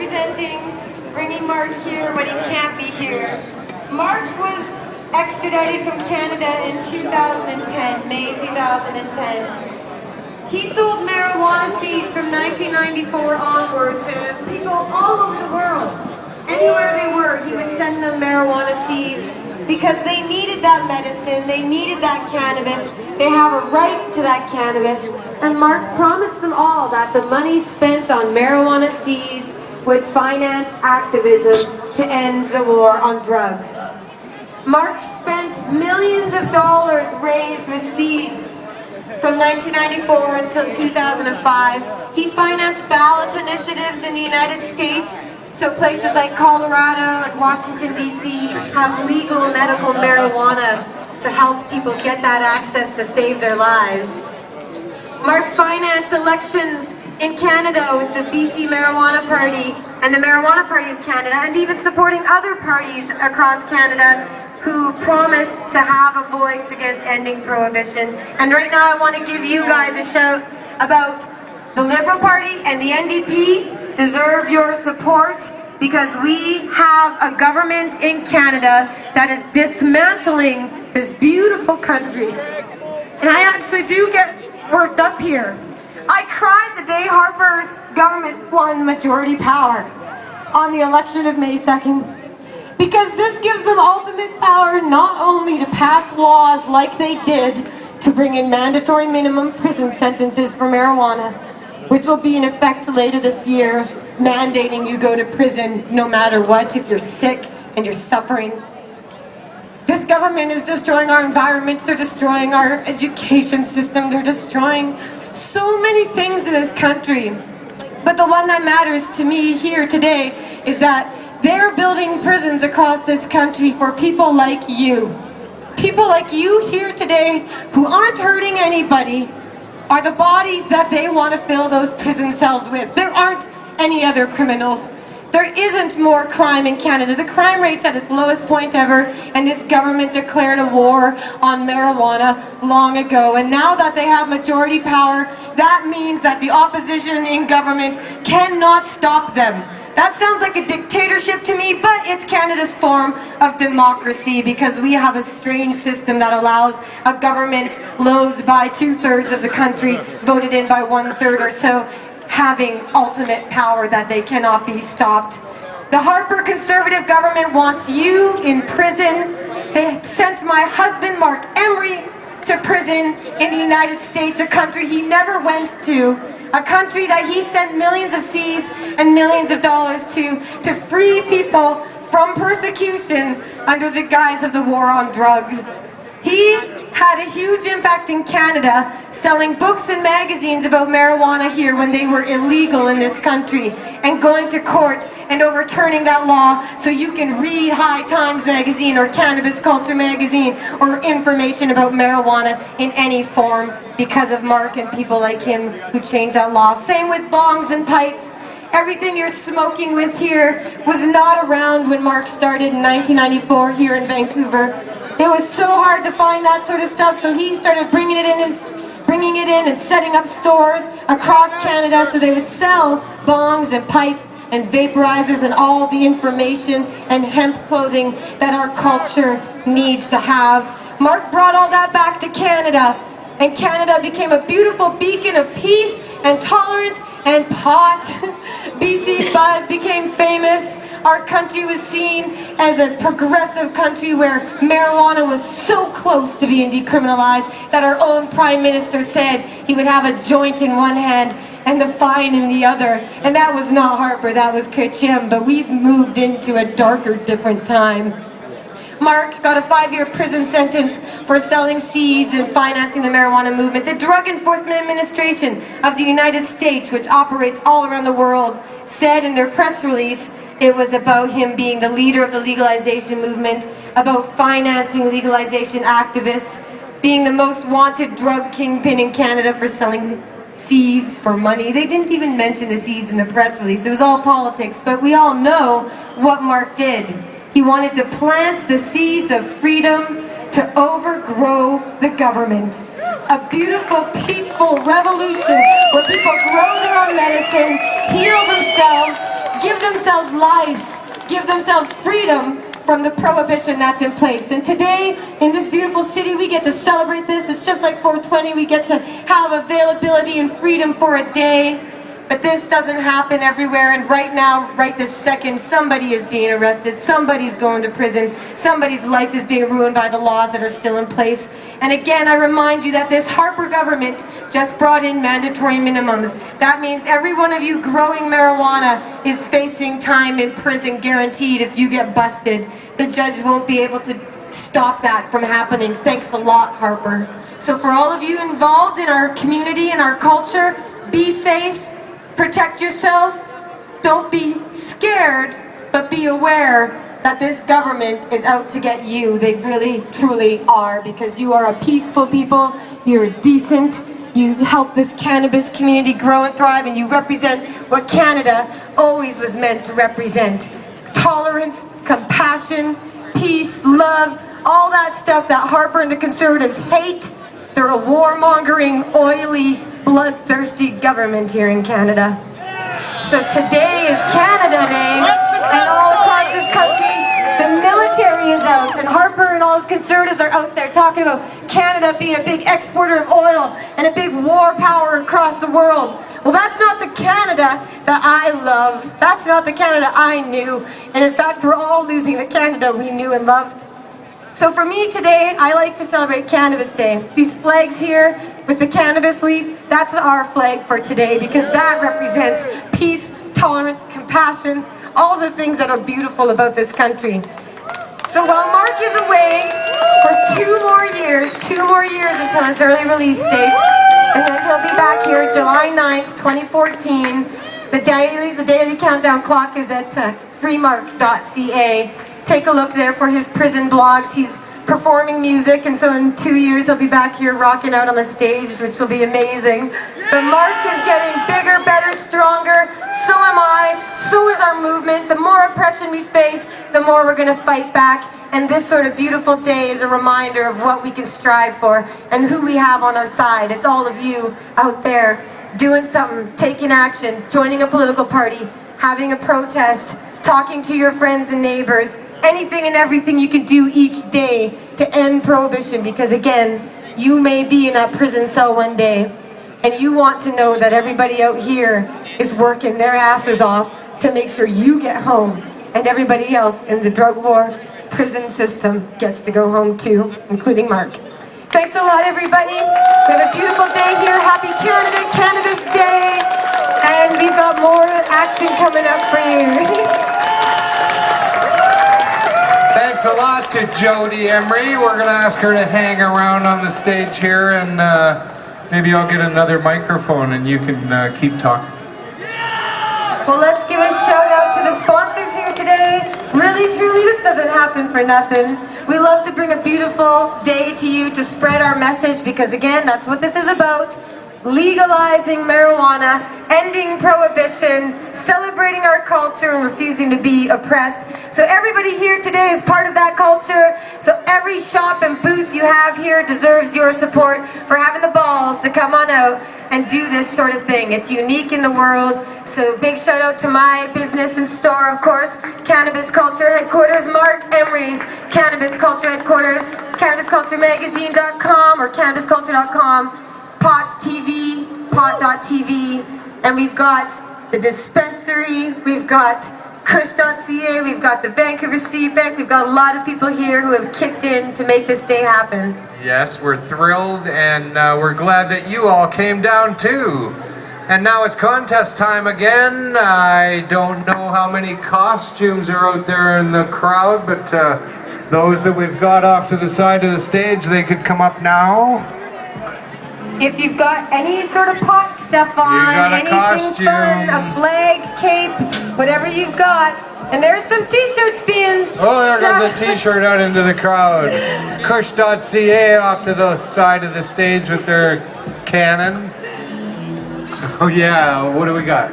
representing, bringing Mark here when he can't be here. Mark was extradited from Canada in 2010, May 2010. He sold marijuana seeds from 1994 onward to people all over the world. Anywhere they were, he would send them marijuana seeds because they needed that medicine, they needed that cannabis, they have a right to that cannabis. And Mark promised them all that the money spent on marijuana seeds would finance activism to end the war on drugs. Mark spent millions of dollars raised with seeds from 1994 until 2005. He financed ballot initiatives in the United States, so places like Colorado and Washington, D.C. have legal medical marijuana to help people get that access to save their lives. Mark financed elections in Canada with the BC Marijuana Party and the Marijuana Party of Canada, and even supporting other parties across Canada who promised to have a voice against ending prohibition. And right now I want to give you guys a shout about the Liberal Party and the NDP deserve your support, because we have a government in Canada that is dismantling this beautiful country. And I actually do get worked up here. I cried the day Harper's government won majority power on the election of May 2nd. Because this gives them ultimate power not only to pass laws like they did to bring in mandatory minimum prison sentences for marijuana, which will be in effect later this year, mandating you go to prison no matter what if you're sick and you're suffering. This government is destroying our environment, they're destroying our education system, they're destroying so many things in this country. But the one that matters to me here today is that they're building prisons across this country for people like you. People like you here today who aren't hurting anybody are the bodies that they want to fill those prison cells with. There aren't any other criminals. There isn't more crime in Canada. The crime rate's at its lowest point ever, and this government declared a war on marijuana long ago. And now that they have majority power, that means that the opposition in government cannot stop them. That sounds like a dictatorship to me, but it's Canada's form of democracy, because we have a strange system that allows a government loathed by 2/3 of the country, voted in by 1/3 or so, having ultimate power that they cannot be stopped. The Harper Conservative government wants you in prison. They sent my husband, Mark Emery, to prison in the United States, a country he never went to, a country that he sent millions of seeds and millions of dollars to free people from persecution under the guise of the war on drugs. He had a huge impact in Canada, selling books and magazines about marijuana here when they were illegal in this country, and going to court and overturning that law so you can read High Times magazine or Cannabis Culture magazine or information about marijuana in any form, because of Mark and people like him who changed that law. Same with bongs and pipes. Everything you're smoking with here was not around when Mark started in 1994 here in Vancouver. It was so hard to find that sort of stuff, so he started bringing it in and setting up stores across Canada so they would sell bongs and pipes and vaporizers and all the information and hemp clothing that our culture needs to have. Mark brought all that back to Canada, and Canada became a beautiful beacon of peace and tolerance and pot. BC Bud became famous. Our country was seen as a progressive country where marijuana was so close to being decriminalized that our own Prime Minister said he would have a joint in one hand and the fine in the other. And that was not Harper, that was Chrétien, but we've moved into a darker, different time. Mark got a 5-year prison sentence for selling seeds and financing the marijuana movement. The Drug Enforcement Administration of the United States, which operates all around the world, said in their press release it was about him being the leader of the legalization movement, about financing legalization activists, being the most wanted drug kingpin in Canada for selling seeds for money. They didn't even mention the seeds in the press release. It was all politics, but we all know what Mark did. He wanted to plant the seeds of freedom to overgrow the government. A beautiful, peaceful revolution where people grow their own medicine, heal themselves, give themselves life, give themselves freedom from the prohibition that's in place. And today, in this beautiful city, we get to celebrate this. It's just like 420, we get to have availability and freedom for a day. But this doesn't happen everywhere, and right now, right this second, somebody is being arrested, somebody's going to prison, somebody's life is being ruined by the laws that are still in place. And again, I remind you that this Harper government just brought in mandatory minimums. That means every one of you growing marijuana is facing time in prison, guaranteed. If you get busted, the judge won't be able to stop that from happening. Thanks a lot, Harper. So for all of you involved in our community and our culture, be safe. Protect yourself. Don't be scared, but be aware that this government is out to get you. They really, truly are, because you are a peaceful people, you're decent, you help this cannabis community grow and thrive, and you represent what Canada always was meant to represent. Tolerance, compassion, peace, love, all that stuff that Harper and the Conservatives hate. They're a warmongering, oily, bloodthirsty government here in Canada. So today is Canada Day, and all across this country, the military is out, and Harper and all his Conservatives are out there talking about Canada being a big exporter of oil and a big war power across the world. Well, that's not the Canada that I love. That's not the Canada I knew. And in fact, we're all losing the Canada we knew and loved. So for me today, I like to celebrate Cannabis Day. These flags here with the cannabis leaf, that's our flag for today, because that represents peace, tolerance, compassion, all the things that are beautiful about this country. So while Mark is away for 2 more years until his early release date, and then he'll be back here July 9th, 2014. The daily countdown clock is at freemark.ca. Take a look there for his prison blogs. He's performing music, and so in 2 years he'll be back here rocking out on the stage, which will be amazing. But Mark is getting bigger, better, stronger. So am I. So is our movement. The more oppression we face, the more we're going to fight back. And this sort of beautiful day is a reminder of what we can strive for and who we have on our side. It's all of you out there doing something, taking action, joining a political party, having a protest, talking to your friends and neighbors, anything and everything you can do each day to end prohibition, because again, you may be in that prison cell one day and you want to know that everybody out here is working their asses off to make sure you get home, and everybody else in the drug war prison system gets to go home too, including Mark. Thanks a lot, everybody. We have a beautiful day here. Happy Canada Cannabis Day, and we've got more action coming up for you. Thanks a lot to Jodie Emery. We're going to ask her to hang around on the stage here, and maybe I'll get another microphone and you can keep talking. Well, let's give a shout out to the sponsors here today. Really, truly, this doesn't happen for nothing. We love to bring a beautiful day to you to spread our message, because again, that's what this is about. Legalizing marijuana, ending prohibition, celebrating our culture, and refusing to be oppressed. So everybody here today is part of that culture. So every shop and booth you have here deserves your support for having the balls to come on out and do this sort of thing. It's unique in the world. So big shout out to my business and store, of course, Cannabis Culture Headquarters, Mark Emery's Cannabis Culture Headquarters, CannabisCultureMagazine.com or CannabisCulture.com. Pot TV, pot.tv, and we've got the dispensary, we've got Kush.ca, we've got the Vancouver Seed Bank, we've got a lot of people here who have kicked in to make this day happen. Yes, we're thrilled, and we're glad that you all came down too. And now it's contest time again. I don't know how many costumes are out there in the crowd, but those that we've got off to the side of the stage, they could come up now. If you've got any sort of pot stuff on, anything costume. fun, a flag, cape, whatever you've got. And there's some t-shirts being Oh, there goes a t-shirt out into the crowd. Kush.ca off to the side of the stage with their cannon. So yeah, what do we got?